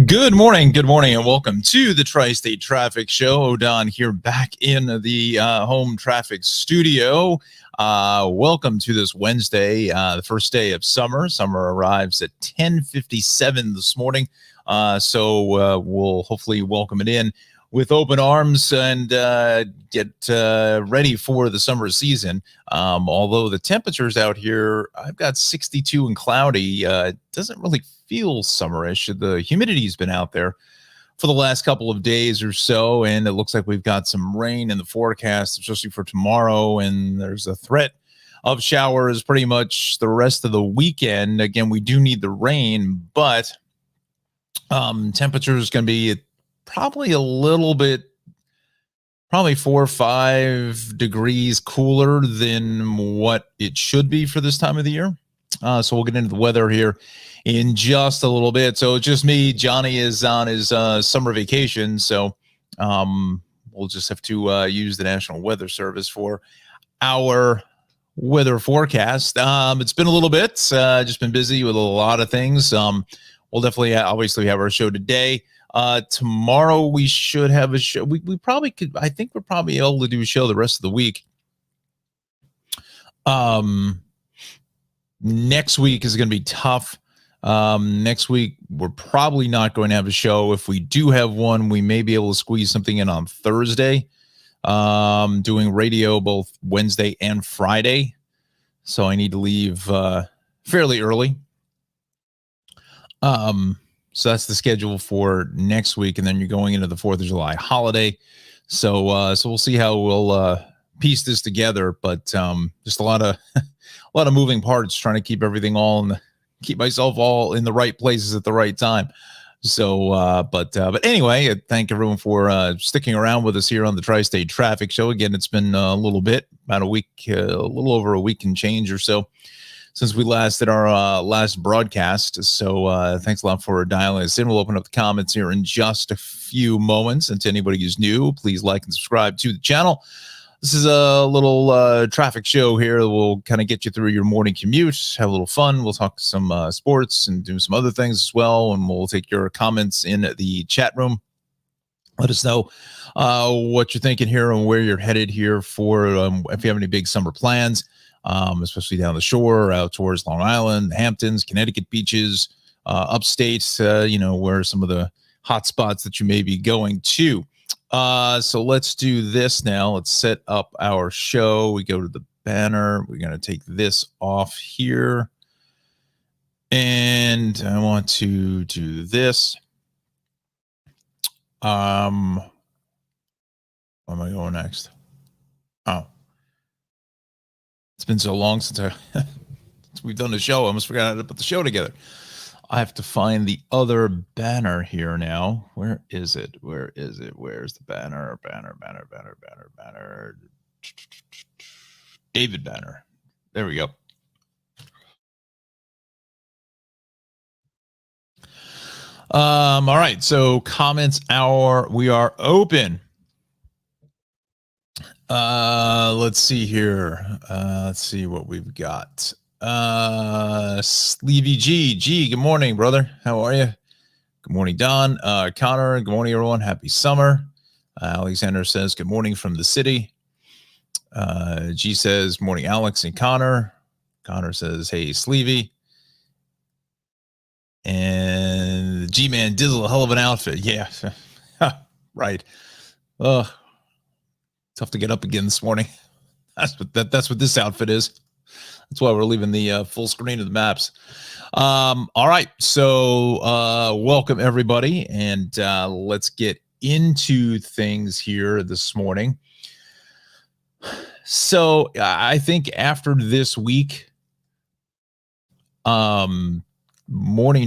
Good morning, and welcome to the Tri-State Traffic Show. O'Don here, back in the home traffic studio. Welcome to this Wednesday, the first day of summer. Summer arrives at 10:57 this morning, so we'll hopefully welcome it in with open arms and get ready for the summer season. Although the temperatures out here, I've got 62 and cloudy. It doesn't really feel summerish. The humidity's been out there for the last couple of days or so, and it looks like we've got some rain in the forecast, especially for tomorrow, and there's a threat of showers pretty much the rest of the weekend. Again, we do need the rain, but temperature is going to be probably a little bit, probably 4 or 5 degrees cooler than what it should be for this time of the year. So we'll get into the weather here in just a little bit. So it's just me. Johnny is on his summer vacation, so we'll just have to use the National Weather Service for our weather forecast. It's been a little bit, just been busy with a lot of things. We'll definitely obviously have our show today. Tomorrow we should have a show. We probably could. I think we're probably able to do a show the rest of the week. Next week is going to be tough. Next week, we're probably not going to have a show. If we do have one, we may be able to squeeze something in on Thursday. Doing radio both Wednesday and Friday. So I need to leave fairly early. So that's the schedule for next week. And then you're going into the 4th of July holiday. So we'll see how we'll piece this together. But just a lot of moving parts, trying to keep everything keep myself all in the right places at the right time. So, but anyway, thank everyone for sticking around with us here on the Tri-State Traffic Show. Again, it's been a little bit, about a week, a little over a week and change or so since we last did our last broadcast. So thanks a lot for dialing us in. We'll open up the comments here in just a few moments. And to anybody who's new, please like and subscribe to the channel. This is a little traffic show here. We'll kind of get you through your morning commute, have a little fun. We'll talk some sports and do some other things as well. And we'll take your comments in the chat room. Let us know what you're thinking here and where you're headed here for if you have any big summer plans, especially down the shore, out towards Long Island, Hamptons, Connecticut beaches, upstate, where some of the hot spots that you may be going to. So let's do this now. Let's set up our show. We go to the banner. We're going to take this off here. And I want to do this. Where am I going next? Oh. It's been so long since we've done the show. I almost forgot how to put the show together. I have to find the other banner here now. Where is it? Where is it? Where's the banner? Banner. David Banner. There we go. All right. So comments hour. We are open. Let's see here. Let's see what we've got. Sleevy G, good morning, brother. How are you? Good morning, Don. Connor, good morning, everyone. Happy summer. Alexander says, good morning from the city. G says, morning, Alex and Connor. Connor says, hey, Sleevy. And G-Man Dizzle, a hell of an outfit. Yeah, right. Tough to get up again this morning. That's what this outfit is. That's why we're leaving the full screen of the maps. All right. So welcome, everybody. And let's get into things here this morning. So I think after this week, morning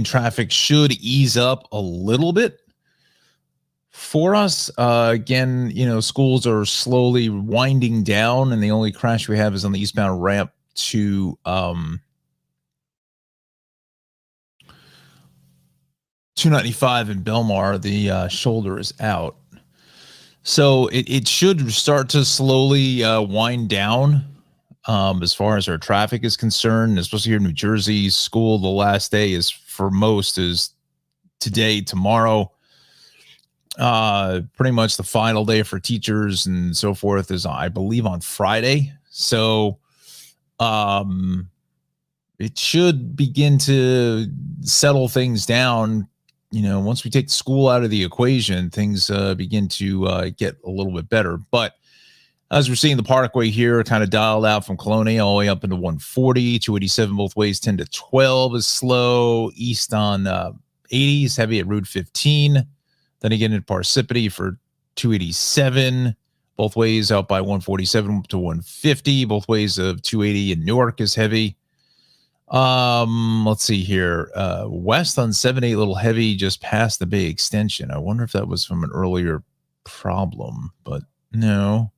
traffic should ease up a little bit for us. Again, schools are slowly winding down, and the only crash we have is on the eastbound ramp to 295 in Belmar. The shoulder is out, so it should start to slowly wind down as far as our traffic is concerned, especially here in New Jersey. School, the last day is for most is today, tomorrow. Pretty much the final day for teachers and so forth is, I believe, on Friday. So it should begin to settle things down. Once we take school out of the equation, things begin to get a little bit better. But as we're seeing the Parkway here kind of dialed out from Colonia all the way up into 140, 287 both ways, 10 to 12 is slow. East on 80 is heavy at Route 15. Then again in Parsippany for 287, both ways out by 147 to 150. Both ways of 280 in Newark is heavy. Let's see here. West on 78, a little heavy just past the Bay Extension. I wonder if that was from an earlier problem, but no.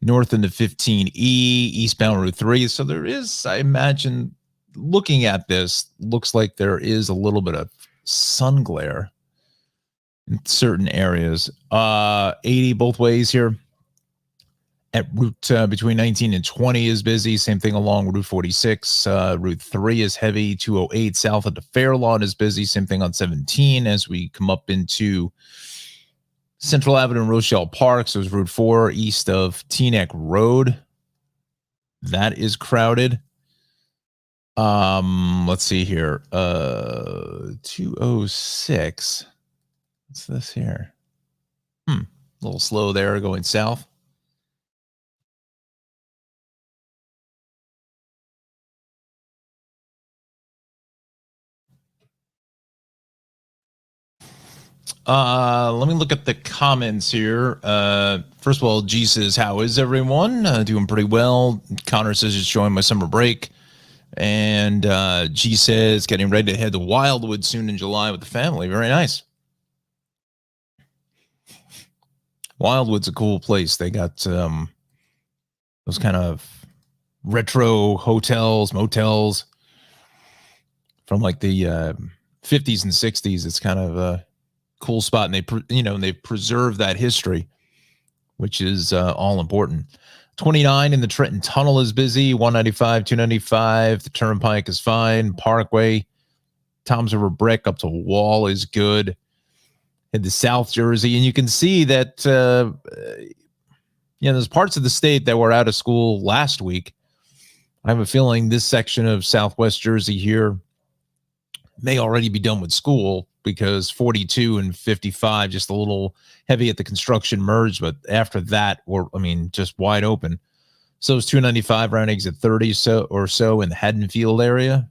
North into 15E, eastbound Route 3. So there is, I imagine, looking at this, looks like there is a little bit of sun glare in certain areas. 80 both ways here. At Route between 19 and 20 is busy. Same thing along Route 46. Route 3 is heavy. 208 south of the Fairlawn is busy. Same thing on 17 as we come up into Central Avenue and Rochelle Park. So it's Route 4 east of Teaneck Road. That is crowded. Let's see here. 206. What's this here? A little slow there going south. Let me look at the comments here. First of all, G says, how is everyone? Doing pretty well. Connor says, just showing my summer break. And G says, getting ready to head to Wildwood soon in July with the family. Very nice. Wildwood's a cool place. They got those kind of retro hotels, motels from like the 50s and 60s. It's kind of a cool spot, and they preserve that history, which is all important. 29 in the Trenton Tunnel is busy. 195, 295. The Turnpike is fine. Parkway, Toms River Brick up to Wall is good. In the South Jersey, and you can see that there's parts of the state that were out of school last week. I have a feeling this section of Southwest Jersey here may already be done with school, because 42 and 55 just a little heavy at the construction merge, but after that, just wide open. So is 295 round exit 30 or so in the Haddonfield area.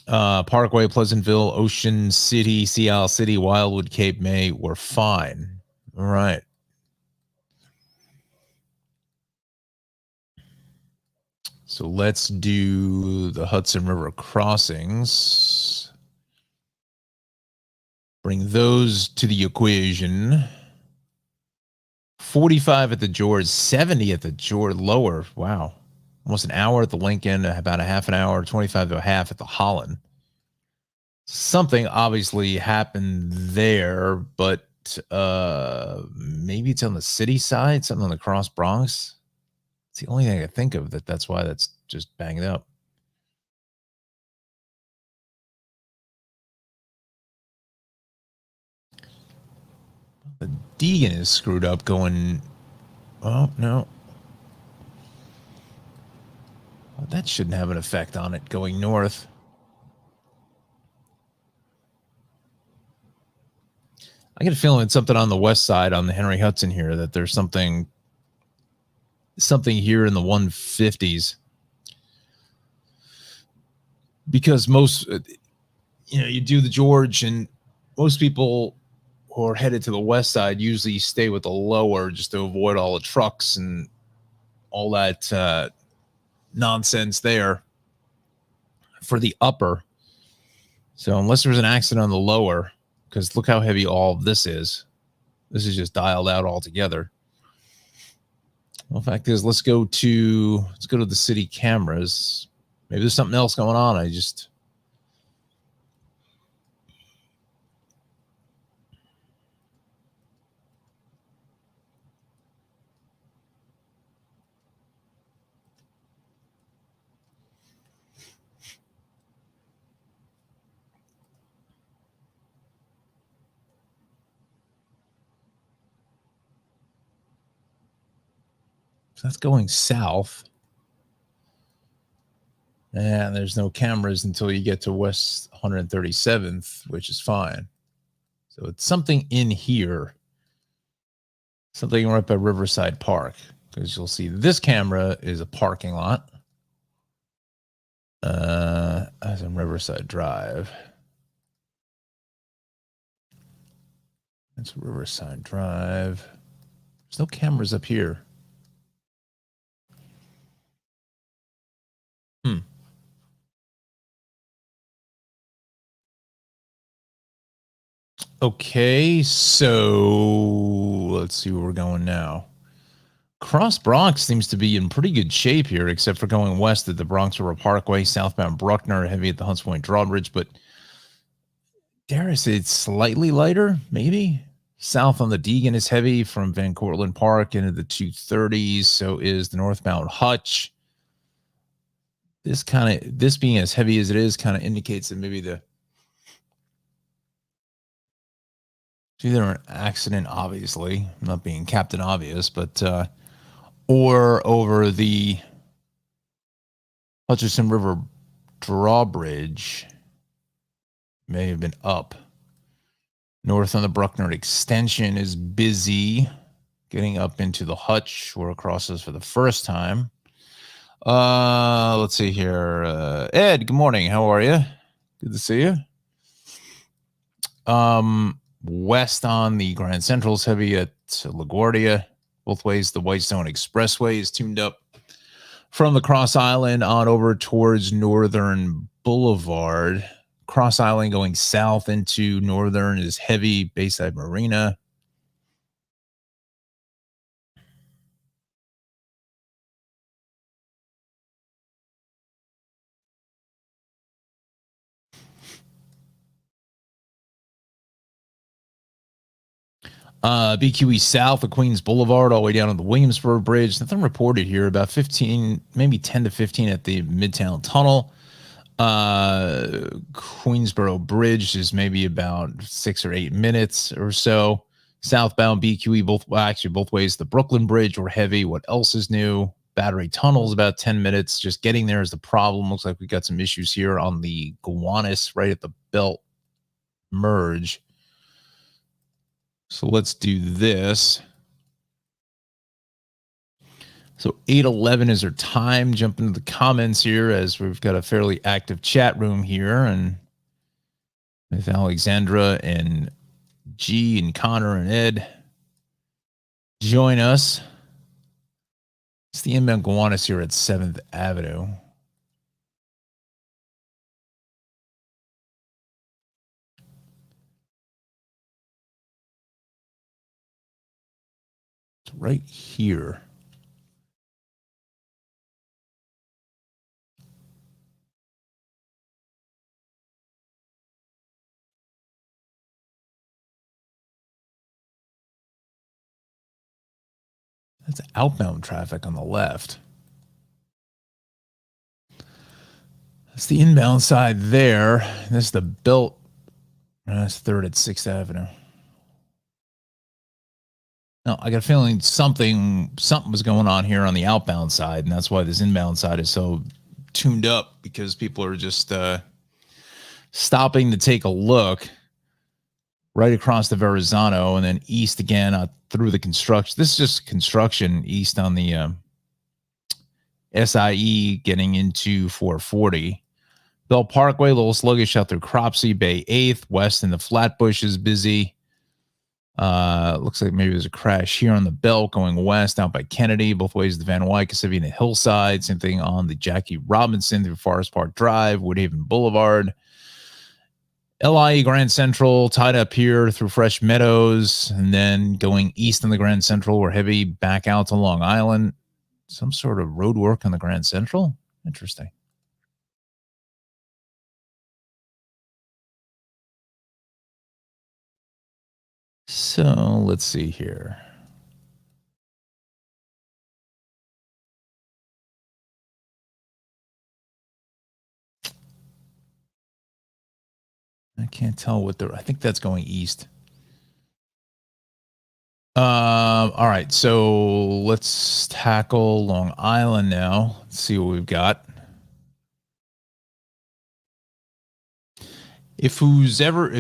Parkway, Pleasantville, Ocean City, Sea Isle City, Wildwood, Cape May were fine. All right. So let's do the Hudson River crossings. Bring those to the equation. 45 at the George, 70 at the George lower. Wow. Almost an hour at the Lincoln, about a half an hour, 25 to a half at the Holland. Something obviously happened there, but maybe it's on the city side, something on the Cross Bronx. It's the only thing I can think of that's why that's just banged up. The Deegan is screwed up going. Oh, no. Well, that shouldn't have an effect on it going north. I get a feeling it's something on the west side on the Henry Hudson here, that there's something here in the 150s. Because most, you do the George, and most people who are headed to the west side usually stay with the lower just to avoid all the trucks and all that nonsense there for the upper. So unless there's an accident on the lower, because look how heavy all of this is. This is just dialed out altogether. Well, the fact is, let's go to the city cameras. Maybe there's something else going on. So that's going south. And there's no cameras until you get to West 137th, which is fine. So it's something in here. Something right by Riverside Park. Because you'll see this camera is a parking lot. As in Riverside Drive. That's Riverside Drive. There's no cameras up here. Okay, so let's see where we're going now. Cross Bronx seems to be in pretty good shape here, except for going west at the Bronx River Parkway, southbound Bruckner, heavy at the Hunts Point Drawbridge. But dare I say it's slightly lighter, maybe? South on the Deegan is heavy from Van Cortlandt Park into the 230s. So is the northbound Hutch. This being as heavy as it is kind of indicates that maybe it's either an accident, obviously, not being Captain Obvious, but or over the Hutchinson River Drawbridge may have been up. North on the Bruckner extension is busy getting up into the Hutch where it crosses for the first time. Let's see here. Ed, good morning. How are you? Good to see you. West on the Grand Central is heavy at LaGuardia. Both ways, the Whitestone Expressway is tuned up from the Cross Island on over towards Northern Boulevard. Cross Island going south into Northern is heavy. Bayside Marina. BQE south of Queens Boulevard all the way down to the Williamsburg Bridge. Nothing reported here. About 15, maybe 10 to 15 at the Midtown Tunnel. Queensboro Bridge is maybe about 6 or 8 minutes or so. Southbound BQE, both ways. The Brooklyn Bridge were heavy. What else is new? Battery Tunnel is about 10 minutes. Just getting there is the problem. Looks like we got some issues here on the Gowanus right at the belt merge. So let's do this. So 8:11 is our time. Jump into the comments here as we've got a fairly active chat room here, and with Alexandra and G and Connor and Ed join us. It's the inbound Gowanus here at 7th Avenue. It's right here. That's outbound traffic on the left. That's the inbound side there. This is the belt. That's 3rd at 6th Avenue. No, I got a feeling something was going on here on the outbound side, and that's why this inbound side is so tuned up, because people are just stopping to take a look right across the Verrazano and then east again through the construction. This is just construction east on the SIE getting into 440. Bell Parkway, a little sluggish out through Cropsey, Bay 8th. West in the Flatbush is busy. Looks like maybe there's a crash here on the belt going west out by Kennedy. Both ways, the Van Wyck, Kissimmee, and the Hillside. Same thing on the Jackie Robinson through Forest Park Drive, Woodhaven Boulevard. LIE Grand Central tied up here through Fresh Meadows, and then going east on the Grand Central, we're heavy back out to Long Island. Some sort of road work on the Grand Central. Interesting. So let's see here. I can't tell what I think that's going east. All right, so let's tackle Long Island now. Let's see what we've got. If who's ever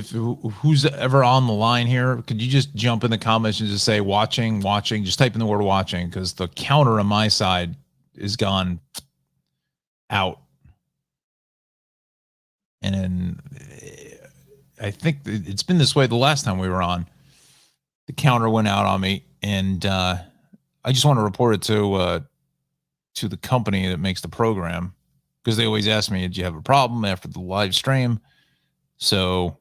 on the line here, could you just jump in the comments and just say watching, watching? Just type in the word watching, because the counter on my side is gone out. And then I think it's been this way the last time we were on. The counter went out on me, and I just want to report it to the company that makes the program, because they always ask me, "Did you have a problem after the live stream?" So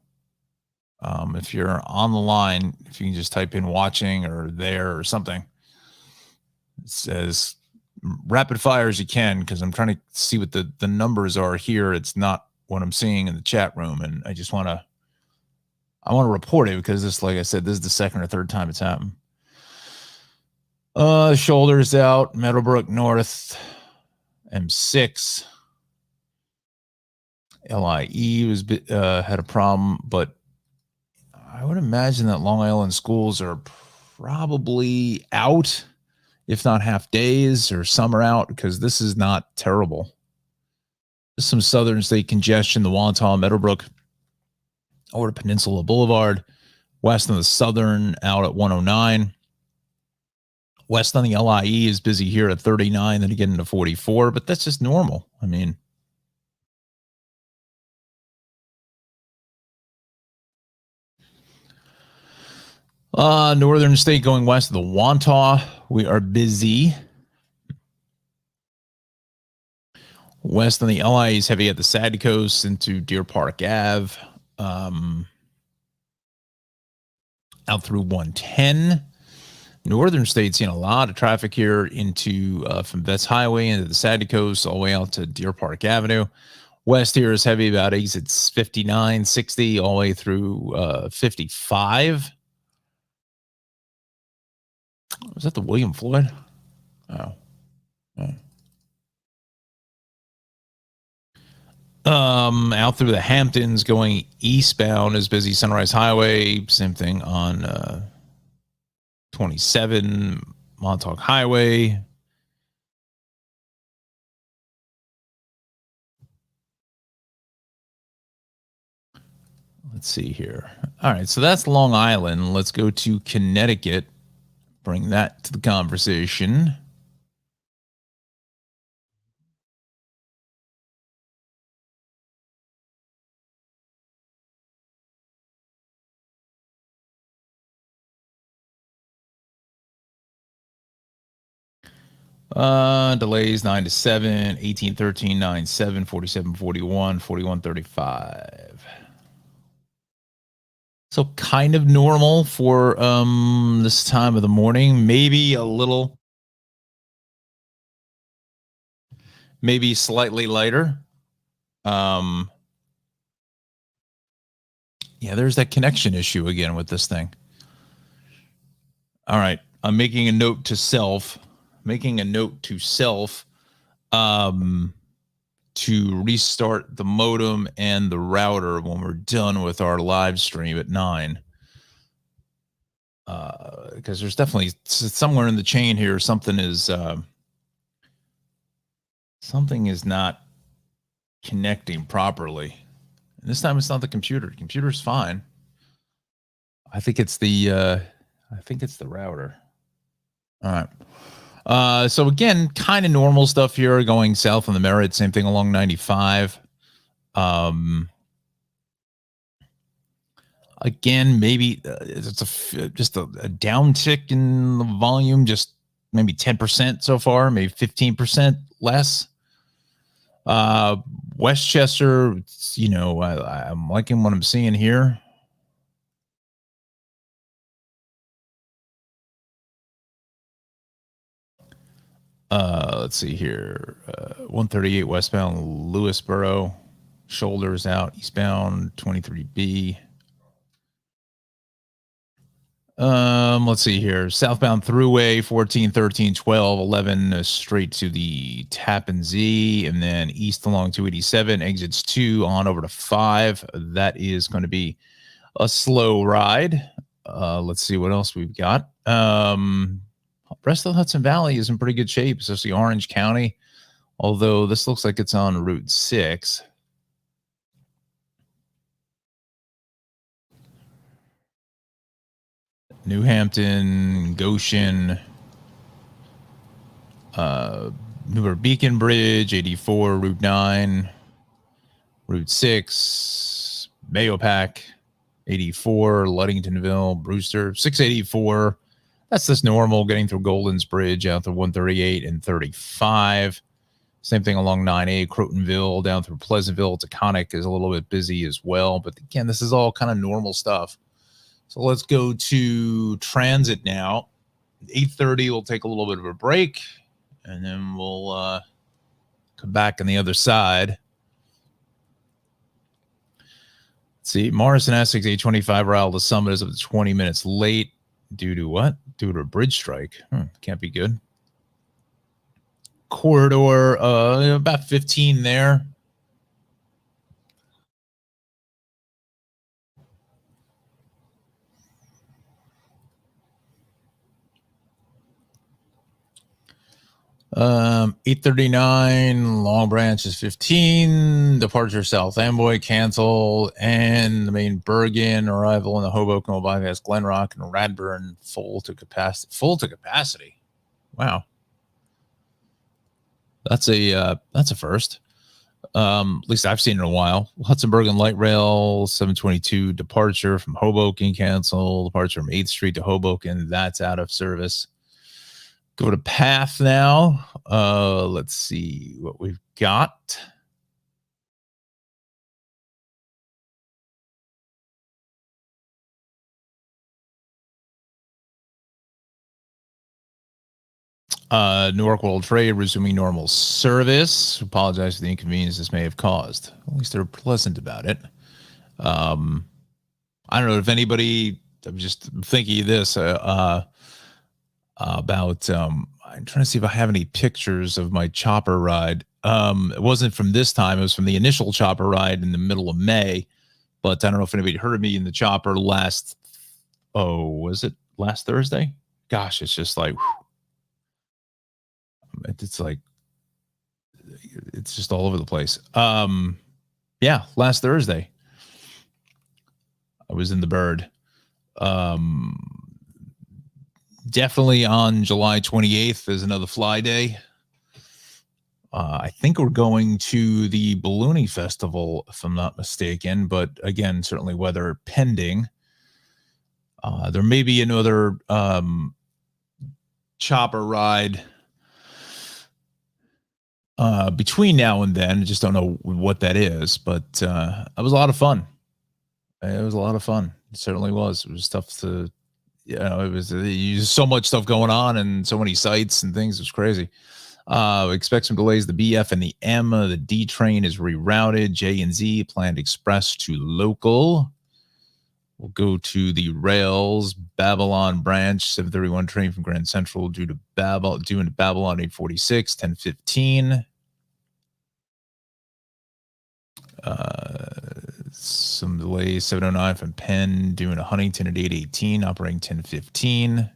if you're on the line, if you can just type in watching or there or something, it says rapid fire as you can, because I'm trying to see what the numbers are here. It's not what I'm seeing in the chat room, and I want to report it, because this, like I said, this is the second or third time it's happened. Shoulders out, Meadowbrook North, M6. LIE was had a problem, but I would imagine that Long Island schools are probably out, if not half days, or some are out, because this is not terrible. There's some southern state congestion, the Wantagh, Meadowbrook, over to Peninsula Boulevard, west on the southern out at 109. West on the LIE is busy here at 39, then again into 44, but that's just normal. I mean, northern state going west of the Wantagh, we are busy. West on the LIE is heavy at the Sad Coast into Deer Park Ave. Out through 110. Northern state's seeing a lot of traffic here into from Vets Highway into the Sad Coast, all the way out to Deer Park Avenue. West here is heavy about exits 59, 60, all the way through 55. Was that the William Floyd? Oh. Out through the Hamptons going eastbound is busy. Sunrise Highway, same thing on 27, Montauk Highway. Let's see here. All right, so that's Long Island. Let's go to Connecticut. Bring that to the conversation. Delays 9 to 7, 18, 13, 9, 7, 47, 41, 41, 35. So kind of normal for this time of the morning. Maybe a little, maybe slightly lighter. Yeah, there's that connection issue again with this thing. All right, I'm making a note to self. To restart the modem and the router when we're done with our live stream at 9. Because there's definitely somewhere in the chain here, something is not connecting properly. And this time it's not the computer. The computer's fine. I think it's the router. All right. So again, kind of normal stuff here going south on the Merritt. Same thing along 95. Again, maybe it's just a downtick in the volume, just maybe 10% so far, maybe 15% less. Westchester, I'm liking what I'm seeing here. Let's see here. 138 westbound Lewisboro, shoulders out eastbound 23B. Let's see here. Southbound throughway 14, 13, 12, 11 straight to the Tappan Z, and then east along 287 exits 2 on over to 5. That is going to be a slow ride. Let's see what else we've got. Rest of the Hudson Valley is in pretty good shape, especially Orange County. Although this looks like it's on Route 6. New Hampton, Goshen, Newport Beacon Bridge, 84, Route 9, Route 6, Mayopac, 84, Ludingtonville, Brewster, 684. That's just normal getting through Golden's Bridge out to 138 and 35. Same thing along 9A, Crotonville, down through Pleasantville. Taconic is a little bit busy as well. But again, this is all kind of normal stuff. So let's go to transit now. 8:30, we'll take a little bit of a break, and then we'll come back on the other side. Let's see, Morrison Essex 825 Ryle to Summit is up to 20 minutes late. Due to what? Due to a bridge strike. Can't be good. Corridor, about 15 there. Um, 839, Long Branch is 15. Departure South Amboy canceled, and the main Bergen arrival in the Hoboken will bypass Glenrock and Radburn full to capacity. Full to capacity. Wow. That's a first. At least I've seen it in a while. Hudson Bergen Light Rail 722 departure from Hoboken cancel. Departure from 8th Street to Hoboken, that's out of service. Go to Path now. Let's see what we've got. Newark World Trade resuming normal service. Apologize for the inconvenience this may have caused. At least they're pleasant about it. I don't know if anybody. I'm just thinking of this about. I'm trying to see if I have any pictures of my chopper ride. It wasn't from this time. It was from the initial chopper ride in the middle of May. But I don't know if anybody heard me in the chopper last. Oh, was it last Thursday? Gosh, it's just like. It's like it's just all over the place. Yeah, last Thursday I was in the Bird. Definitely on July 28th there's another fly day. I think we're going to the Balloony Festival if I'm not mistaken, but again, certainly weather pending. There may be another chopper ride between now and then. I just don't know what that is, but it was a lot of fun. It was a lot of fun. It certainly was. It was tough to, it was so much stuff going on and so many sites and things. It was crazy. Expect some delays. The BF and the M, the D train is rerouted. J and Z planned express to local. We'll go to the rails. Babylon branch 731 train from Grand Central due to Babylon 846 1015. Some delays. 709 from Penn doing a Huntington at 818 operating 1015.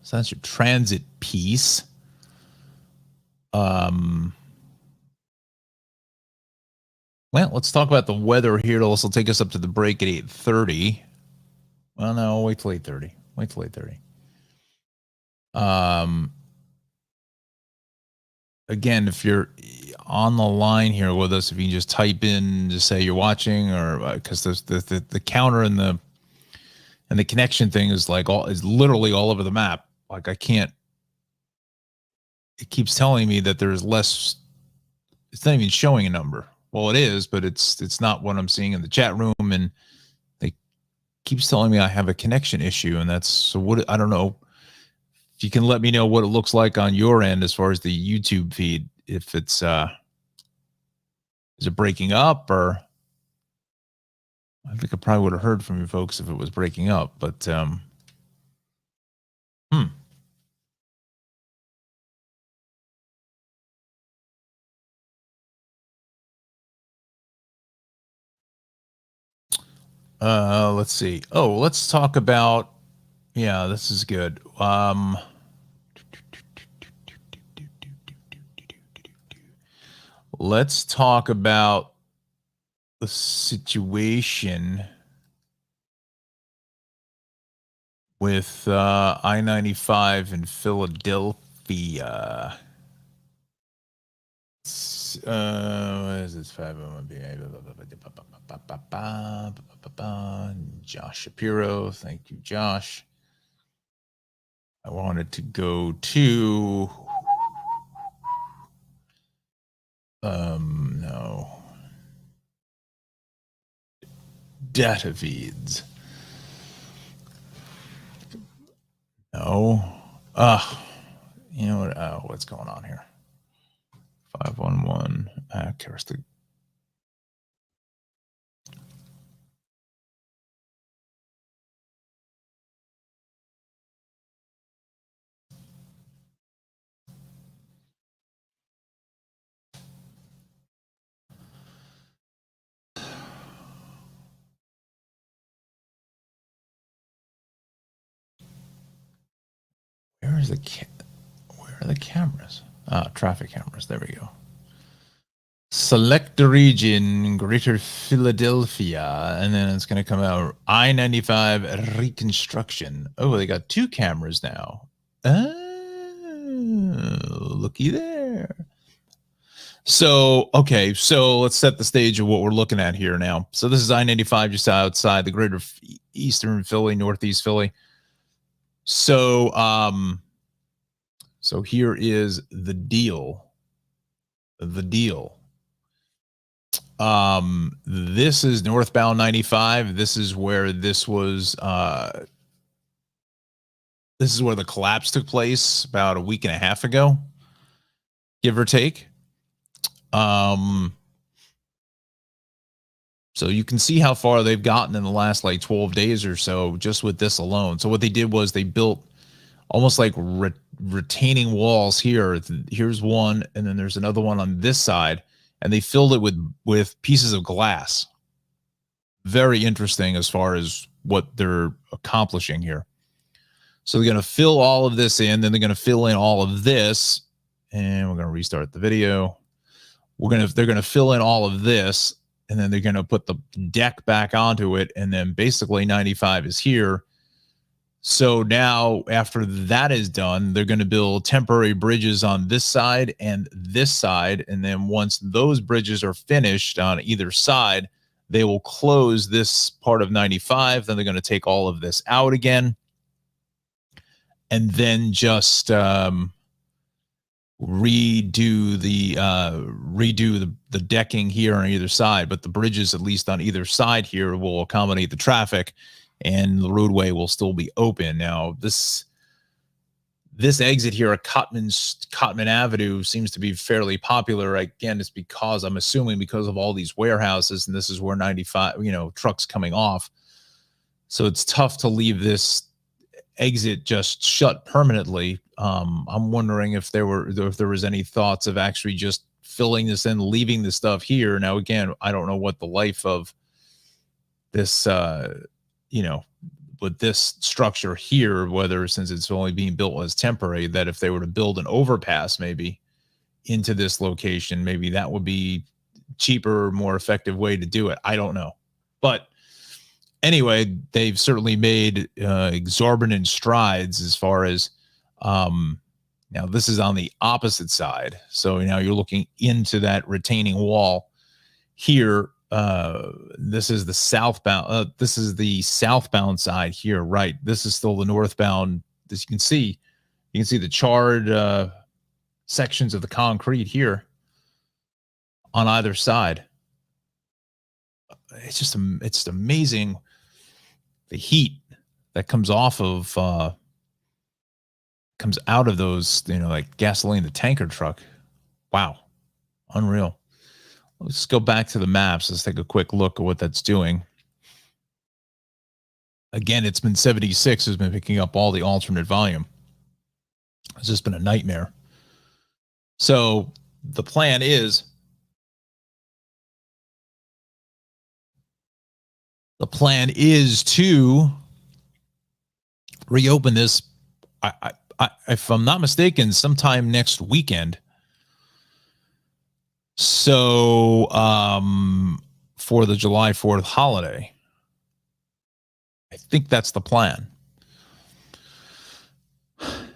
So that's your transit piece. Well, let's talk about the weather here. It'll also take us up to the break at 8:30. Well, no, wait till 8:30. Wait till 8:30. Again, if you're on the line here with us, if you can just type in to say you're watching, or because the counter and the connection thing is literally all over the map. Like I can't. It keeps telling me that there's less. It's not even showing a number. Well, it is, but it's not what I'm seeing in the chat room, and they keeps telling me I have a connection issue, and that's so. What I don't know. If you can let me know what it looks like on your end as far as the YouTube feed, if it's is it breaking up, or I think I probably would have heard from you folks if it was breaking up, but Let's see. Oh, let's talk about, yeah, this is good. Let's talk about the situation with I-95 in Philadelphia. What is this? Josh Shapiro. Thank you, Josh. I wanted to go to no, data feeds. No. You know what? Oh, what's going on here? 511 accuracy. Where is where are the cameras? Traffic cameras. There we go. Select the region, Greater Philadelphia, and then it's going to come out I-95 reconstruction. Oh, they got 2 cameras now. Oh, looky there. So, okay, so let's set the stage of what we're looking at here now. So this is I-95 just outside the Greater Eastern Philly, Northeast Philly. So, so here is the deal. This is northbound 95. This is where this was this is where the collapse took place about a week and a half ago, give or take. So you can see how far they've gotten in the last like 12 days or so just with this alone. So what they did was they built almost like retaining walls here. Here's one, and then there's another one on this side, and they filled it with pieces of glass. Very interesting as far as what they're accomplishing here. So they're going to fill all of this in, then they're going to fill in all of this, and we're going to restart the video. They're going to fill in all of this, and then they're going to put the deck back onto it, and then basically 95 is here. So now after that is done, they're going to build temporary bridges on this side and this side, and then once those bridges are finished on either side, they will close this part of 95. Then they're going to take all of this out again, and then just redo the decking here on either side. But the bridges, at least on either side here, will accommodate the traffic, and the roadway will still be open. Now this exit here at Cotman Avenue seems to be fairly popular. Again, it's because I'm assuming because of all these warehouses, and this is where 95, trucks coming off. So it's tough to leave this exit just shut permanently. I'm wondering if there was any thoughts of actually just filling this in, leaving the stuff here. Now, again, I don't know what the life of this, with this structure here, whether since it's only being built as temporary, that if they were to build an overpass maybe into this location, maybe that would be cheaper, more effective way to do it. I don't know. But anyway, they've certainly made exorbitant strides as far as now this is on the opposite side. So now you're looking into that retaining wall here. This is the southbound. This is the southbound side here, right? This is still the northbound. As you can see the charred sections of the concrete here on either side. It's just amazing the heat that comes off of comes out of those, like gasoline, the tanker truck. Wow, unreal. Let's go back to the maps. Let's take a quick look at what that's doing. Again, it's been 76 has been picking up all the alternate volume. It's just been a nightmare. So the plan is The plan is to reopen this, if I'm not mistaken, sometime next weekend. So for the July 4th holiday. I think that's the plan.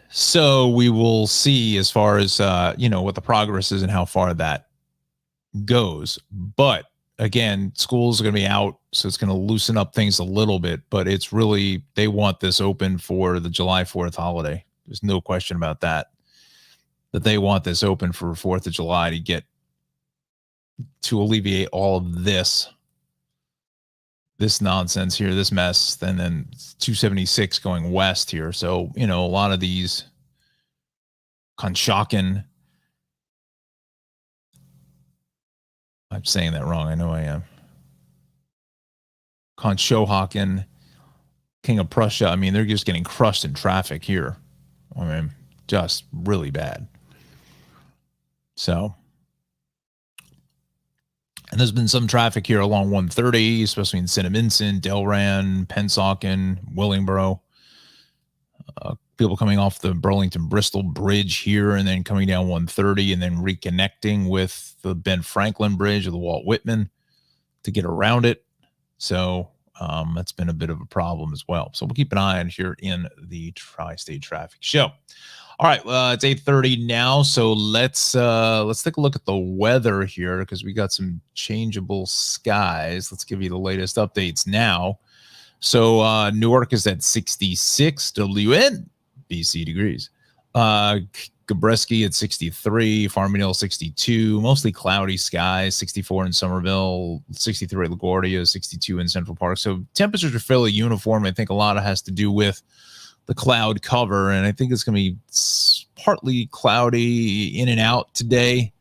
So we will see as far as, what the progress is and how far that goes. But again, schools are going to be out, so it's going to loosen up things a little bit. But it's really, they want this open for the July 4th holiday. There's no question about that they want this open for 4th of July to alleviate all of this nonsense here, this mess, and then 276 going west here. So, a lot of these Conshohocken, I'm saying that wrong. I know I am. Conshohocken, King of Prussia. I mean, they're just getting crushed in traffic here. I mean, just really bad. So, and there's been some traffic here along 130, especially in Cinnaminson, Delran, Pennsauken, Willingboro. People coming off the Burlington-Bristol Bridge here and then coming down 130 and then reconnecting with the Ben Franklin Bridge or the Walt Whitman to get around it. So that's been a bit of a problem as well. So we'll keep an eye on here in the Tri-State Traffic Show. All right, it's 8:30 now, so let's take a look at the weather here because we got some changeable skies. Let's give you the latest updates now. So Newark is at 66 WN BC degrees. Gabreski at 63, Farmingdale 62, mostly cloudy skies, 64 in Somerville, 63 at LaGuardia, 62 in Central Park. So temperatures are fairly uniform. I think a lot of has to do with the cloud cover, and I think it's going to be partly cloudy in and out today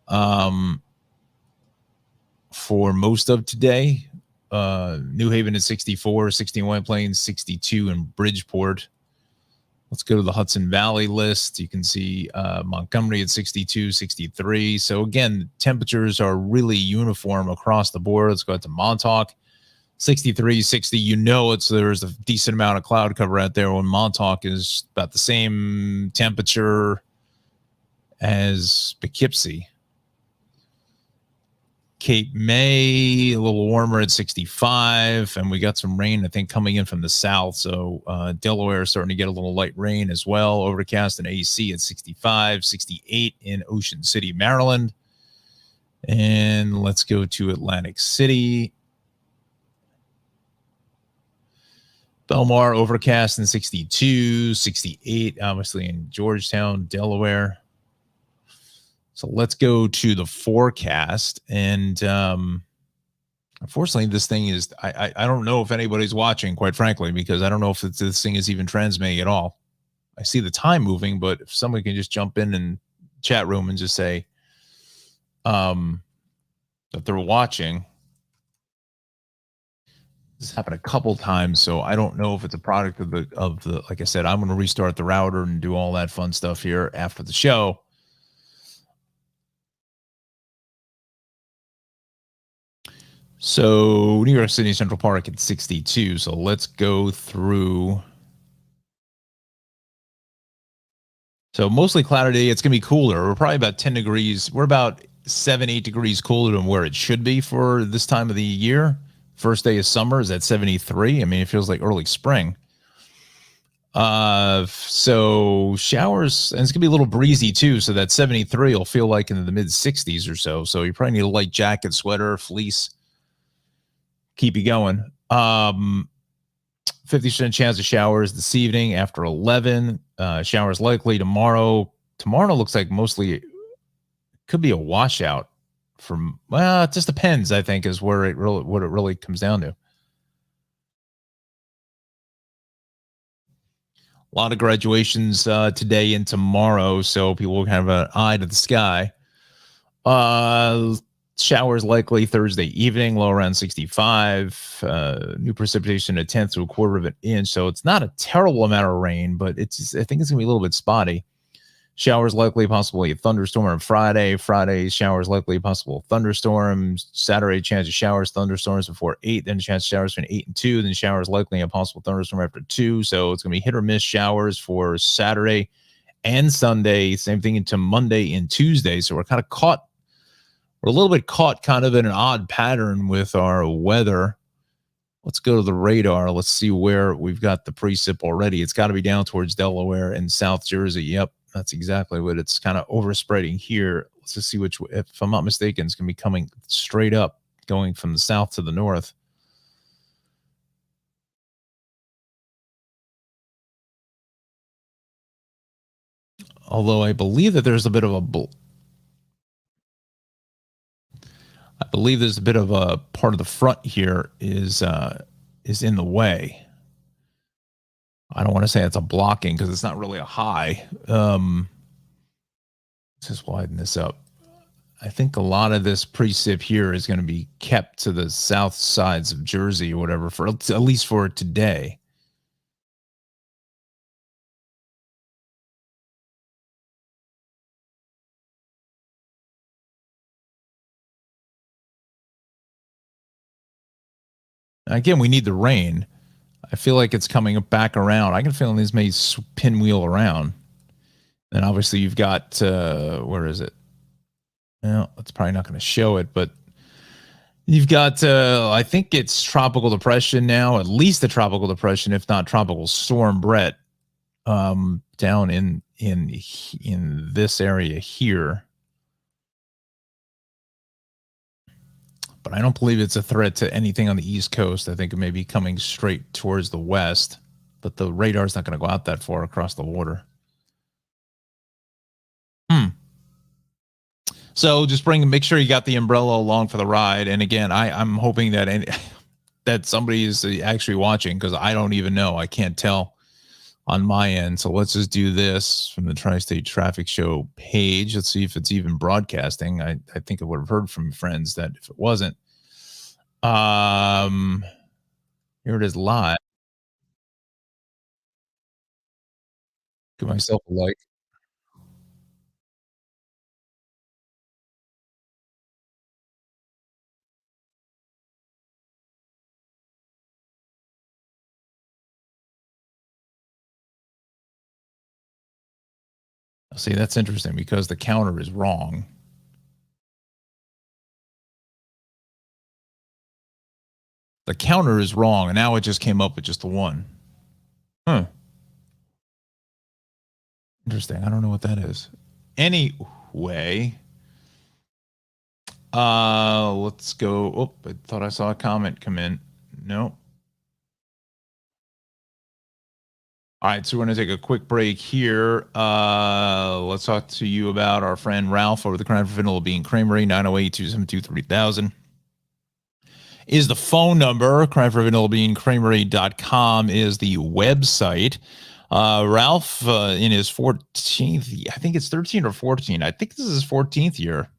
for most of today. New Haven at 64, 60 in White Plains, 62 in Bridgeport. Let's go to the Hudson Valley list. You can see Montgomery at 62, 63. So again, temperatures are really uniform across the board. Let's go out to Montauk. 63, 60, there's a decent amount of cloud cover out there when Montauk is about the same temperature as Poughkeepsie. Cape May, a little warmer at 65, and we got some rain, I think, coming in from the south. So Delaware is starting to get a little light rain as well. Overcast and AC at 65, 68 in Ocean City, Maryland. And let's go to Atlantic City. Belmar, overcast and 62, 68, obviously in Georgetown, Delaware. So let's go to the forecast. And unfortunately, this thing is, I don't know if anybody's watching, quite frankly, because I don't know if this thing is even transmitting at all. I see the time moving, but if somebody can just jump in chat room and just say that they're watching. This happened a couple times, so I don't know if it's a product of the. Like I said, I'm going to restart the router and do all that fun stuff here after the show. So New York City Central Park at 62. So let's go through. So mostly cloudy day. It's going to be cooler. We're probably about 10 degrees. We're about 7-8 degrees cooler than where it should be for this time of the year. First day of summer is at 73. I mean, it feels like early spring. So showers, and it's gonna be a little breezy too. So that 73 will feel like in the mid 60s or so. So you probably need a light jacket, sweater, fleece, keep you going. 50% chance of showers this evening after 11. Showers likely tomorrow. Tomorrow looks like mostly could be a washout. It just depends, I think, is what it really comes down to. A lot of graduations today and tomorrow, so people will have an eye to the sky. Showers likely Thursday evening, low around 65. New precipitation 1/10 to 1/4 of an inch, so it's not a terrible amount of rain, but I think it's gonna be a little bit spotty. Showers likely, possibly a thunderstorm on Friday. Friday, showers likely, possible thunderstorms. Saturday, chance of showers, thunderstorms before 8. Then chance of showers between 8 and 2. Then showers likely, a possible thunderstorm after 2. So it's going to be hit or miss showers for Saturday and Sunday. Same thing into Monday and Tuesday. So we're kind of caught. We're a little bit caught kind of in an odd pattern with our weather. Let's go to the radar. Let's see where we've got the precip already. It's got to be down towards Delaware and South Jersey. Yep, that's exactly what it's kind of overspreading here. Let's just see which, if I'm not mistaken, it's going to be coming straight up, going from the south to the north. Although I believe that there's a bit of a part of the front here is in the way. I don't want to say it's a blocking because it's not really a high. Let's just widen this up. I think a lot of this precip here is going to be kept to the south sides of Jersey or whatever, for at least for today. Again, we need the rain. I feel like it's coming back around. I can feel these may pinwheel around. And obviously you've got, where is it? Well, it's probably not going to show it, but you've got, I think it's tropical depression now, at least a tropical depression, if not tropical storm Brett, down in this area here. But I don't believe it's a threat to anything on the East Coast. I think it may be coming straight towards the west, but the radar's not going to go out that far across the water. So just make sure you got the umbrella along for the ride. And again, I'm hoping that that somebody is actually watching, because I don't even know. I can't tell on my end. So let's just do this from the Tri-State Traffic Show page. Let's see if it's even broadcasting. I think I would have heard from friends that if it wasn't. Here it is live. Give myself a like. See, that's interesting because the counter is wrong. The counter is wrong, and now it just came up with just the one. Interesting. I don't know what that is. Anyway, let's go. Oh, I thought I saw a comment come in. No. All right, so we're going to take a quick break here. Let's talk to you about our friend Ralph over the Cranford Vanilla Bean Creamery. 908-272-3000 is the phone number. Cranford Vanilla Bean Creamery.com is the website. Ralph, in his 14th, I think it's 13 or 14. I think this is his 14th year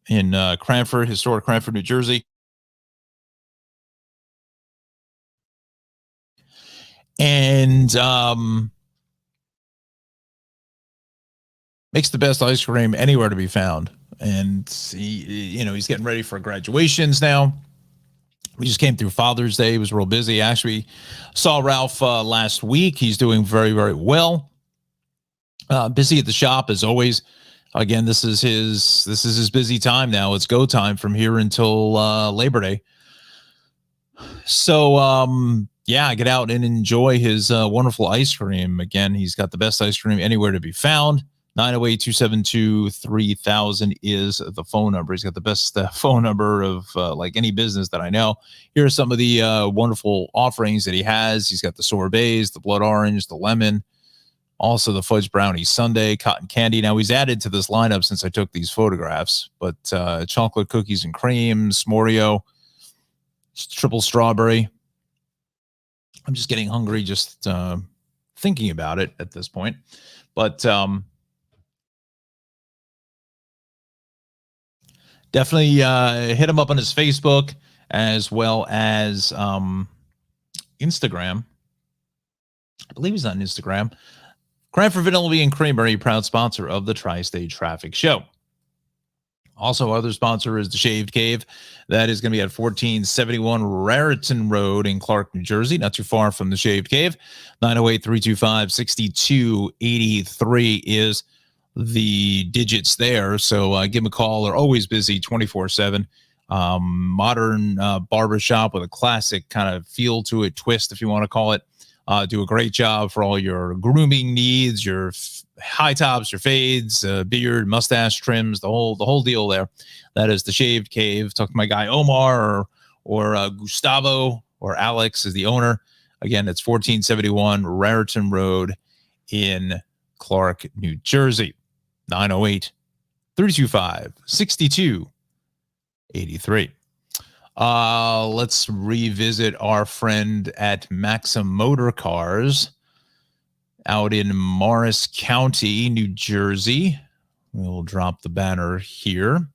in Cranford, historic Cranford, New Jersey. And makes the best ice cream anywhere to be found. And he's getting ready for graduations now. We just came through Father's Day. He was real busy. Actually, saw Ralph last week. He's doing very, very well. Busy at the shop as always. Again, this is his busy time now. It's go time from here until Labor Day. So get out and enjoy his wonderful ice cream. Again, he's got the best ice cream anywhere to be found. 908-272-3000 is the phone number. He's got the best phone number of like any business that I know. Here are some of the wonderful offerings that he has. He's got the sorbets, the blood orange, the lemon, also the fudge brownie sundae, cotton candy. Now he's added to this lineup since I took these photographs, but chocolate cookies and cream, S'moreo, triple strawberry. I'm just getting hungry just thinking about it at this point. But definitely hit him up on his Facebook as well as Instagram. I believe he's on Instagram. Cranford Vanilla and Creamery, proud sponsor of the Tri-State Traffic Show. Also, other sponsor is the Shaved Cave. That is going to be at 1471 Raritan Road in Clark, New Jersey, not too far from the Shaved Cave. 908-325-6283 is the digits there. So give them a call. They're always busy 24/7. Modern barbershop with a classic kind of feel to it, twist, if you want to call it. Do a great job for all your grooming needs, your high tops, your fades, beard, mustache trims, the whole deal there. That is the Shaved Cave. Talk to my guy Omar or Gustavo or Alex is the owner. Again, it's 1471 Raritan Road in Clark, New Jersey. 908-325-6283. Let's revisit our friend at Maxim Motor Cars out in Morris County, New Jersey. We'll drop the banner here.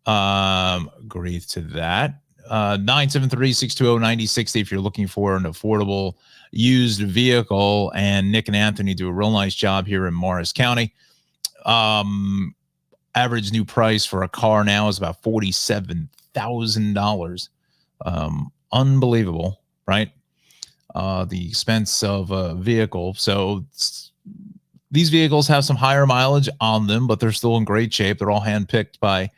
Agree to that. 973-620-9060 if you're looking for an affordable used vehicle. And Nick and Anthony do a real nice job here in Morris County. Average new price for a car now is about $47,000. Unbelievable, right? The expense of a vehicle. So these vehicles have some higher mileage on them, but they're still in great shape. They're all handpicked by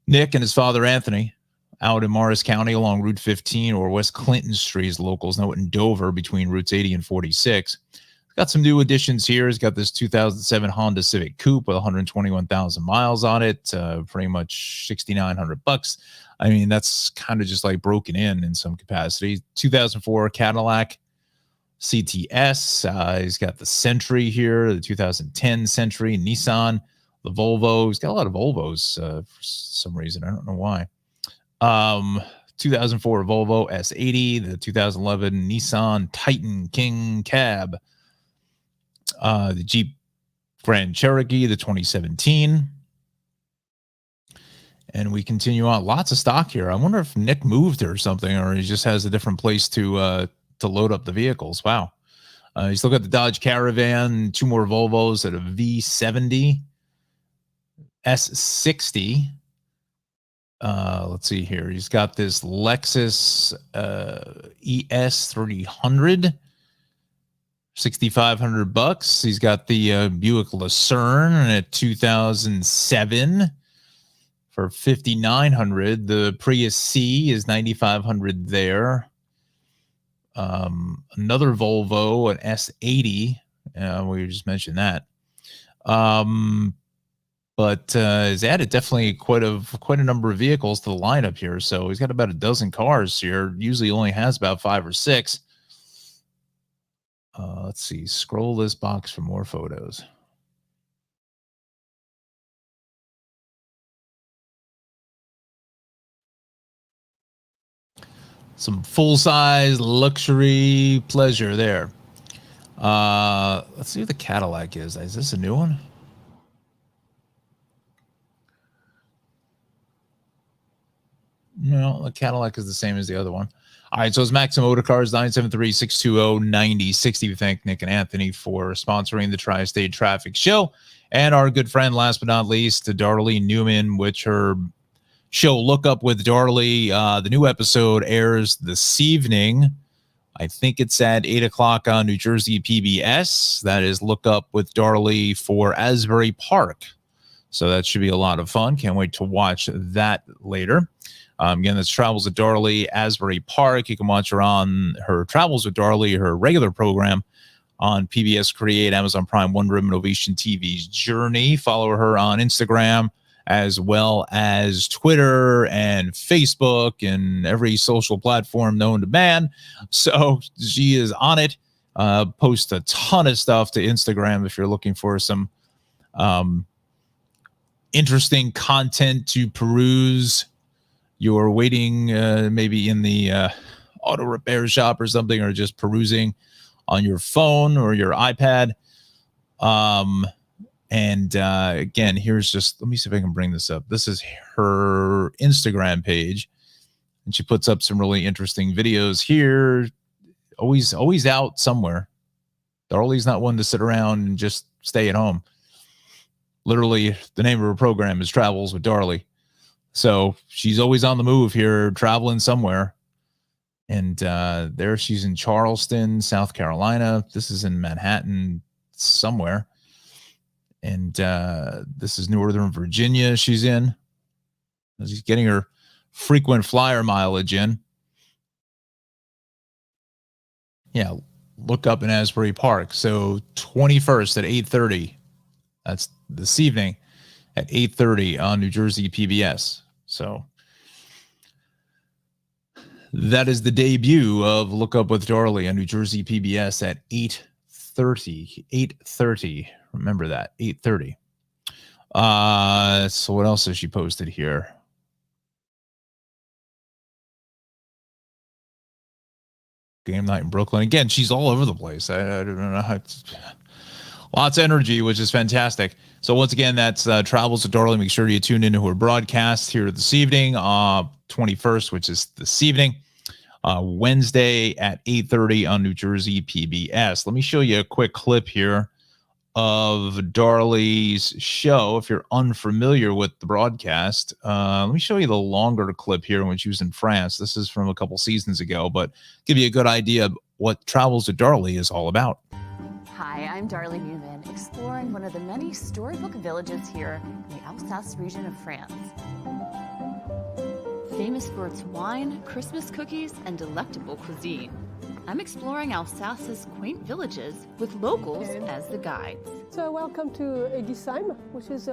Nick and his father, Anthony, out in Morris County along Route 15 or West Clinton Street, as locals know it, in Dover between routes 80 and 46. Got some new additions here. He's got this 2007 Honda Civic Coupe with 121,000 miles on it, pretty much $6,900. I mean, that's kind of just like broken in some capacity. 2004 Cadillac CTS. He's got the Century here, the 2010 Century, Nissan, the Volvo. He's got a lot of Volvos for some reason. I don't know why. 2004 Volvo S80, the 2011 Nissan Titan King Cab, the Jeep Grand Cherokee, the 2017. And we continue on. Lots of stock here. I wonder if Nick moved or something, or he just has a different place to load up the vehicles. Wow. You still got the Dodge Caravan, two more Volvos at a V70, S60. Let's see here. He's got this Lexus ES300, $6,500. He's got the Buick Lucerne at 2007 for $5,900. The Prius C is $9,500 there. Another Volvo, an S80. We just mentioned that. But he's added definitely quite a number of vehicles to the lineup here. So he's got about a dozen cars here. Usually only has about 5 or 6. Let's see. Scroll this box for more photos. Some full-size luxury pleasure there. Let's see what the Cadillac is. Is this a new one? No, the Cadillac is the same as the other one. All right, so it's Maxim Motor Cars, 973-620-9060. We thank Nick and Anthony for sponsoring the Tri-State Traffic Show. And our good friend, last but not least, Darley Newman, which her show Look Up with Darley. The new episode airs this evening. I think it's at 8 o'clock on New Jersey PBS. That is Look Up with Darley for Asbury Park. So that should be a lot of fun. Can't wait to watch that later. Again, that's Travels with Darley, Asbury Park. You can watch her on her Travels with Darley, her regular program on PBS Create, Amazon Prime, Wonder Woman Ovation TV's Journey. Follow her on Instagram as well as Twitter and Facebook and every social platform known to man. So she is on it. Posts a ton of stuff to Instagram if you're looking for some interesting content to peruse. You're waiting maybe in the auto repair shop or something, or just perusing on your phone or your iPad. Again, here's just, let me see if I can bring this up. This is her Instagram page, and she puts up some really interesting videos here. Always out somewhere. Darley's not one to sit around and just stay at home. Literally, the name of her program is Travels with Darley. So she's always on the move here, traveling somewhere. And there she's in Charleston, South Carolina. This is in Manhattan somewhere. And this is Northern Virginia she's in. She's getting her frequent flyer mileage in. Yeah, look up in Asbury Park. So 21st at 8:30. That's this evening at 8:30 on New Jersey PBS. So that is the debut of Look Up with Darley on New Jersey PBS at 8:30. 8:30. Remember that. 8:30. So what else has she posted here? Game night in Brooklyn. Again, she's all over the place. I don't know how. Lots of energy, which is fantastic. So once again, that's Travels with Darley. Make sure you tune into her broadcast here this evening, 21st, which is this evening, Wednesday at 8:30 on New Jersey PBS. Let me show you a quick clip here of Darley's show. If you're unfamiliar with the broadcast, let me show you the longer clip here when she was in France. This is from a couple seasons ago, but give you a good idea of what Travels with Darley is all about. Hi, I'm Darley Newman, exploring one of the many storybook villages here in the Alsace region of France. Famous for its wine, Christmas cookies, and delectable cuisine, I'm exploring Alsace's quaint villages with locals as the guides. So welcome to Egisheim, which is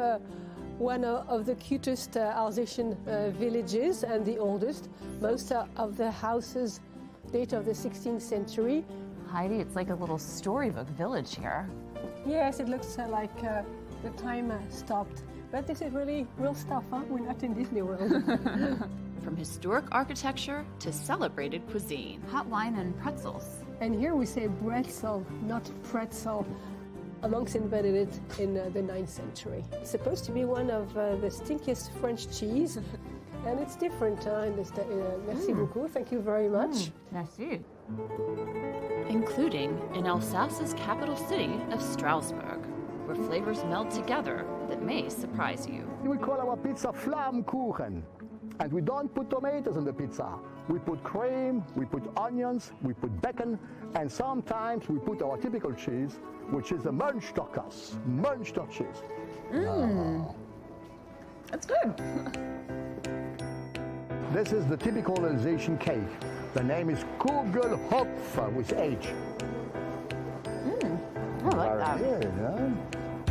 one of the cutest Alsatian villages and the oldest. Most of the houses date of the 16th century. Heidi, it's like a little storybook village here. Yes, it looks like the time stopped. But this is really real stuff, huh? We're not in Disney World. From historic architecture to celebrated cuisine, hot wine and pretzels. And here we say bretzel, not pretzel. A monks invented it in the 9th century. It's supposed to be one of the stinkiest French cheese. And it's different. Merci beaucoup. Thank you very much. Merci. Including in Alsace's capital city of Strasbourg, where flavors meld together that may surprise you. We call our pizza Flammkuchen. And we don't put tomatoes on the pizza. We put cream, we put onions, we put bacon, and sometimes we put our typical cheese, which is the Münsterkäse, Münster cheese. That's good. This is the typical Alsatian cake. The name is Kugelhopf with H. I like that. Good, huh?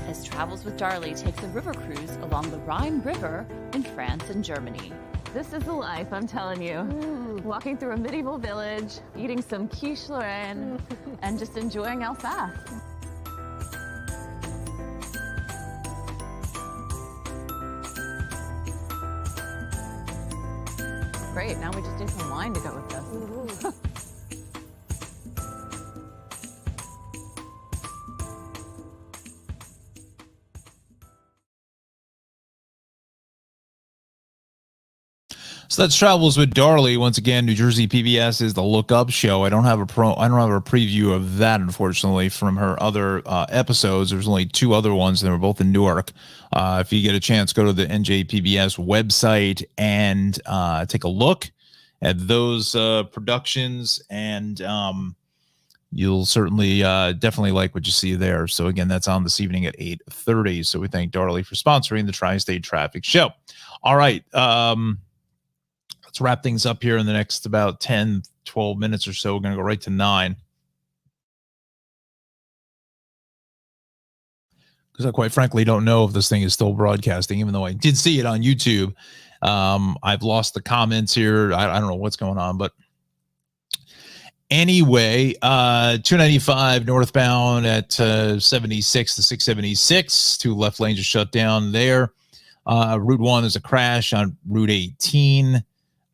As Travels with Darley takes a river cruise along the Rhine River in France and Germany. This is the life, I'm telling you. Walking through a medieval village, eating some quiche Lorraine, and just enjoying Alsace. Great, now we just need some wine to go with this. So that's Travels with Darley. Once again, New Jersey PBS is the Look Up show. I don't have a preview of that, unfortunately, from her other episodes. There's only 2 other ones, and they were both in Newark. If you get a chance, go to the NJPBS website and take a look at those productions, and you'll certainly definitely like what you see there. So again, that's on this evening at 8:30. So we thank Darley for sponsoring the Tri-State Traffic Show. All right. Let's wrap things up here in the next about 10, 12 minutes or so. We're going to go right to 9. Because I quite frankly don't know if this thing is still broadcasting, even though I did see it on YouTube. I've lost the comments here. I don't know what's going on, but anyway, 295 northbound at 76 to 676. 2 left lanes are shut down there. Route 1 is a crash on Route 18.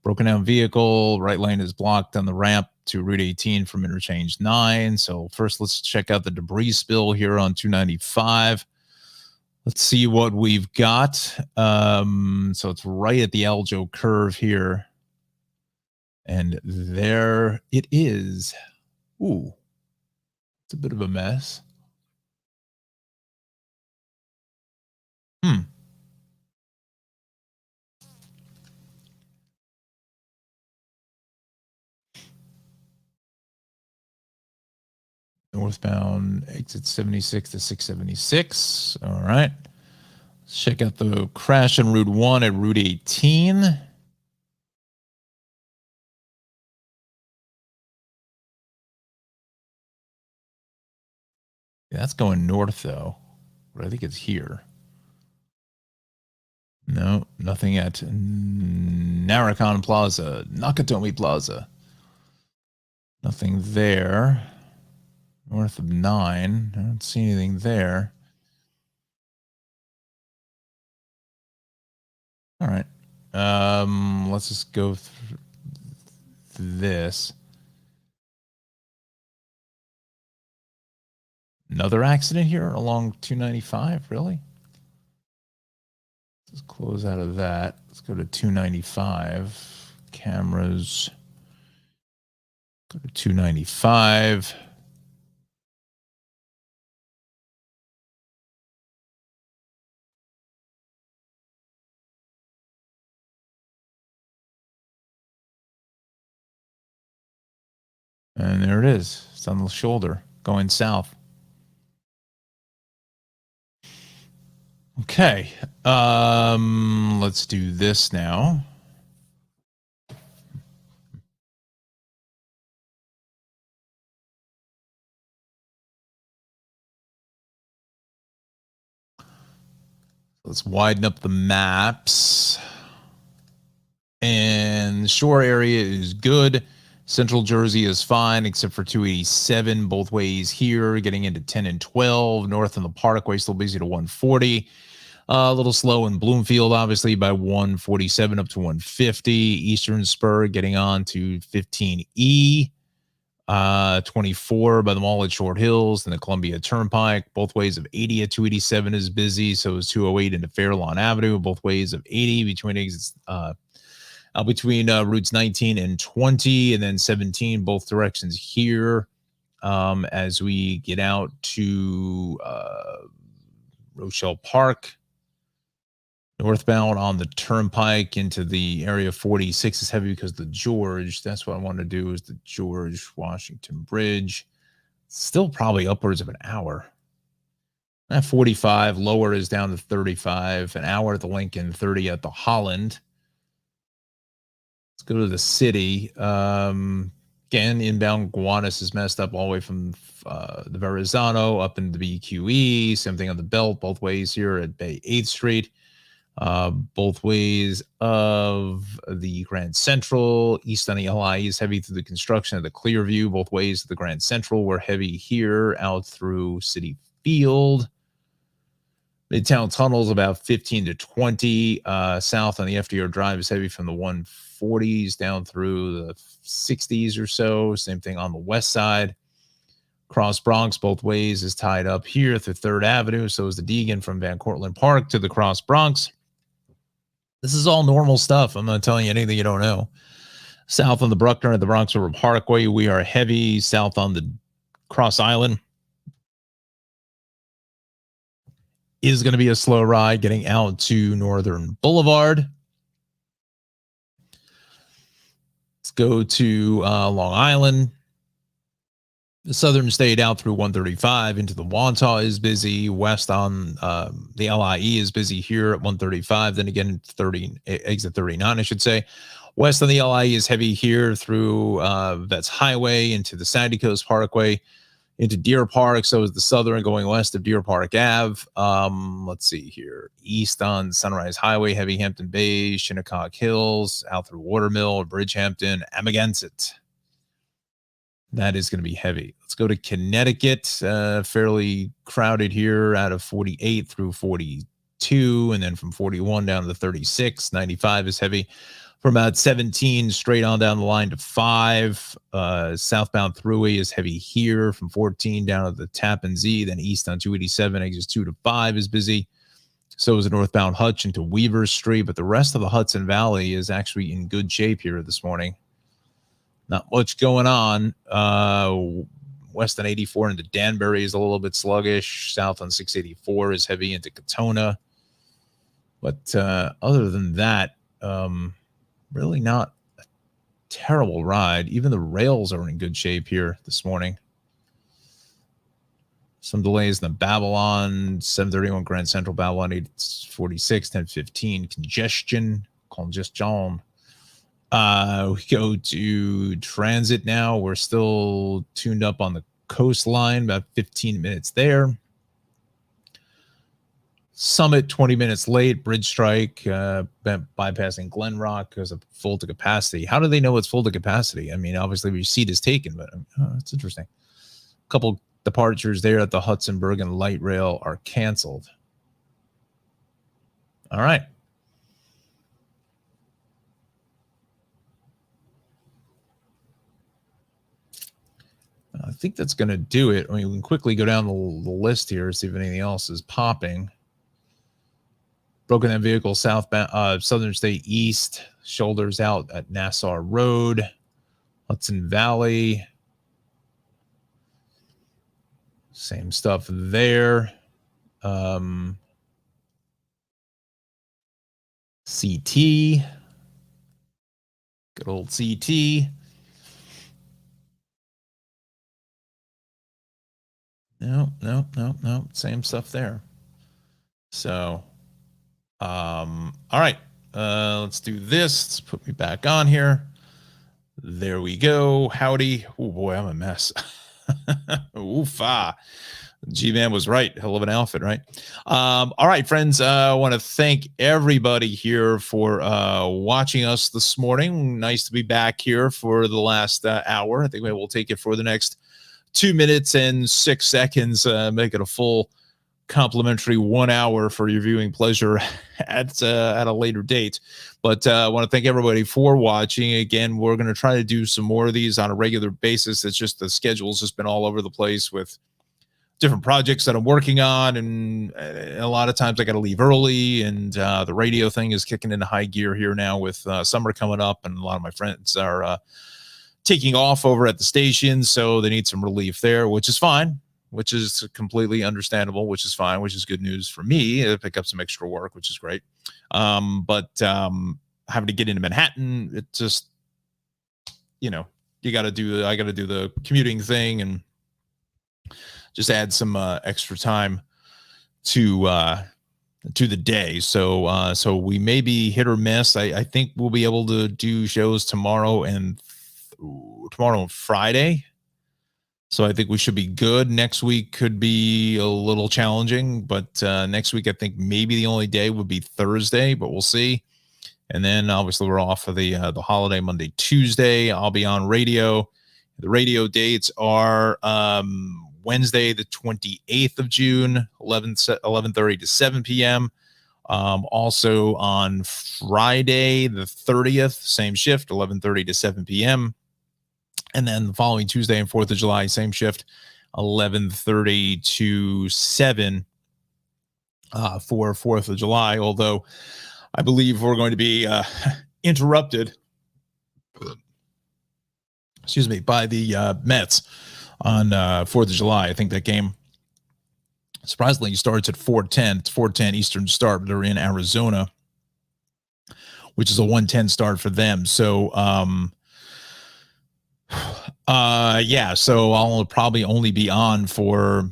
Broken down vehicle. Right lane is blocked on the ramp to Route 18 from interchange 9. So first, let's check out the debris spill here on 295. Let's see what we've got. So it's right at the Aljo curve here. And there it is. Ooh, It's a bit of a mess. Northbound exit 76 to 676. All right. Let's check out the crash on Route 1 at Route 18. Yeah, that's going north, though. But I think it's here. No, nothing at Naricon Plaza, Nakatomi Plaza. Nothing there. North of 9. I don't see anything there. All right. Let's just go through this. Another accident here along 295, really? Let's close out of that. Let's go to 295. Cameras. Go to 295. And there it is. It's on the shoulder going south. Okay. Let's do this now. Let's widen up the maps. And the shore area is good. Central Jersey is fine, except for 287 both ways here, getting into 10 and 12. North on the Parkway, still busy to 140. A little slow in Bloomfield, obviously, by 147 up to 150. Eastern Spur getting on to 15E. 24 by the mall at Short Hills and the Columbia Turnpike. Both ways of 80 at 287 is busy. So is 208 into Fairlawn Avenue. Both ways of 80 between exits. Between routes 19 and 20, and then 17, both directions here. As we get out to Rochelle Park, northbound on the Turnpike into the area 46 is heavy because the George. That's what I want to do is the George Washington Bridge. Still probably upwards of an hour. At 45, lower is down to 35, an hour at the Lincoln, 30 at the Holland. Let's go to the city. Again, inbound Gowanus is messed up all the way from the Verrazano up into the BQE. Same thing on the belt, both ways here at Bay 8th Street. Both ways of the Grand Central. East on the LI is heavy through the construction of the Clearview. Both ways of the Grand Central were heavy here out through City Field. Midtown Tunnels about 15 to 20. South on the FDR Drive is heavy from the 140s down through the 60s or so. Same thing on the west side. Cross Bronx both ways is tied up here through 3rd Avenue. So is the Deegan from Van Cortlandt Park to the Cross Bronx. This is all normal stuff. I'm not telling you anything you don't know. South on the Bruckner and the Bronx River Parkway, we are heavy. South on the Cross Island is going to be a slow ride getting out to Northern Boulevard. Let's go to Long Island. The Southern State out through 135 into the Wantagh is busy. West on the LIE is busy here at 135. Then again, exit 39, I should say. West on the LIE is heavy here through Vets Highway into the Sandy Coast Parkway into Deer Park. So is the Southern going west of Deer Park Ave. Let's see here. East on Sunrise Highway, heavy Hampton Bays, Shinnecock Hills, out through Watermill, Bridgehampton, Amagansett. That is going to be heavy. Let's go to Connecticut. Fairly crowded here out of 48 through 42, and then from 41 down to the 36. 95 is heavy. From about 17 straight on down the line to 5. Southbound Thruway is heavy here from 14 down to the Tappan Zee. Then east on 287, exits 2 to 5 is busy. So is the northbound Hutch into Weaver Street. But the rest of the Hudson Valley is actually in good shape here this morning. Not much going on. west on 84 into Danbury is a little bit sluggish. South on 684 is heavy into Katona. But other than that, really not a terrible ride. Even the rails are in good shape here this morning. Some delays in the Babylon, 731 Grand Central, Babylon 846, 1015, congestion. We go to transit now. We're still tuned up on the coastline, about 15 minutes there. Summit, 20 minutes late. Bridge strike, bypassing Glen Rock because of full to capacity. How do they know it's full to capacity? I mean, obviously your seat is taken, but it's interesting. A couple departures there at the Hudsonburg and Light Rail are canceled. All right. I think that's going to do it. I mean, we can quickly go down the list here, see if anything else is popping. Broken down vehicle southbound, Southern State East, shoulders out at Nassau Road, Hudson Valley. Same stuff there. CT. Good old CT. No. Same stuff there. So, all right. Let's do this. Let's put me back on here. There we go. Howdy. Oh boy, I'm a mess. Oofa. G-Man was right. Hell of an outfit, right? All right, friends. I want to thank everybody here for watching us this morning. Nice to be back here for the last hour. I think we'll take it for the next 2 minutes and 6 seconds. Make it a full complimentary 1 hour for your viewing pleasure at a later date. But I want to thank everybody for watching. Again, we're going to try to do some more of these on a regular basis. It's just the schedule's just been all over the place with different projects that I'm working on, and a lot of times I got to leave early, and the radio thing is kicking into high gear here now with summer coming up, and a lot of my friends are taking off over at the station, so they need some relief there, which is fine, which is completely understandable, which is fine, which is good news for me to pick up some extra work, which is great. But having to get into Manhattan, it just, I got to do the commuting thing and just add some extra time to the day. So we may be hit or miss. I think we'll be able to do shows tomorrow and Friday. So I think we should be good. Next week could be a little challenging, but next week I think maybe the only day would be Thursday, but we'll see. And then obviously we're off of the holiday Monday, Tuesday. I'll be on radio. The radio dates are Wednesday, the 28th of June, 11:30 to 7 p.m. Also on Friday, the 30th, same shift, 11:30 to 7 p.m. And then the following Tuesday and 4th of July, same shift, 11:30 to 7 for 4th of July. Although I believe we're going to be interrupted, by the Mets on 4th of July. I think that game surprisingly starts at 4:10. It's 4:10 Eastern start, but they're in Arizona, which is a 1:10 start for them. So, so I'll probably only be on for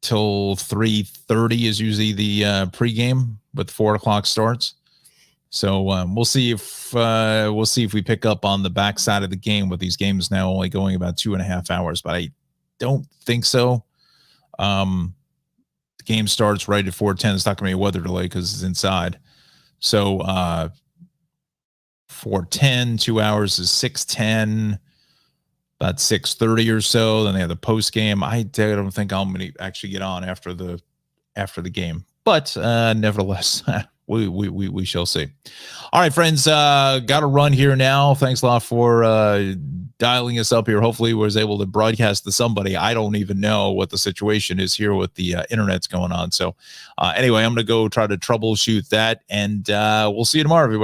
till 3:30 is usually the pregame, but 4 o'clock starts. So we'll see if we pick up on the backside of the game with these games now only going about 2.5 hours, but I don't think so. The game starts right at 4:10. It's not going to be a weather delay because it's inside. So 4:10, 2 hours is 6:10, about 6:30 or so. Then they have the post game. I don't think I'm going to actually get on after the game, but nevertheless. We shall see. All right, friends, got to run here now. Thanks a lot for dialing us up here. Hopefully we was able to broadcast to somebody. I don't even know what the situation is here with the internet's going on. So anyway, I'm going to go try to troubleshoot that, and we'll see you tomorrow, everybody.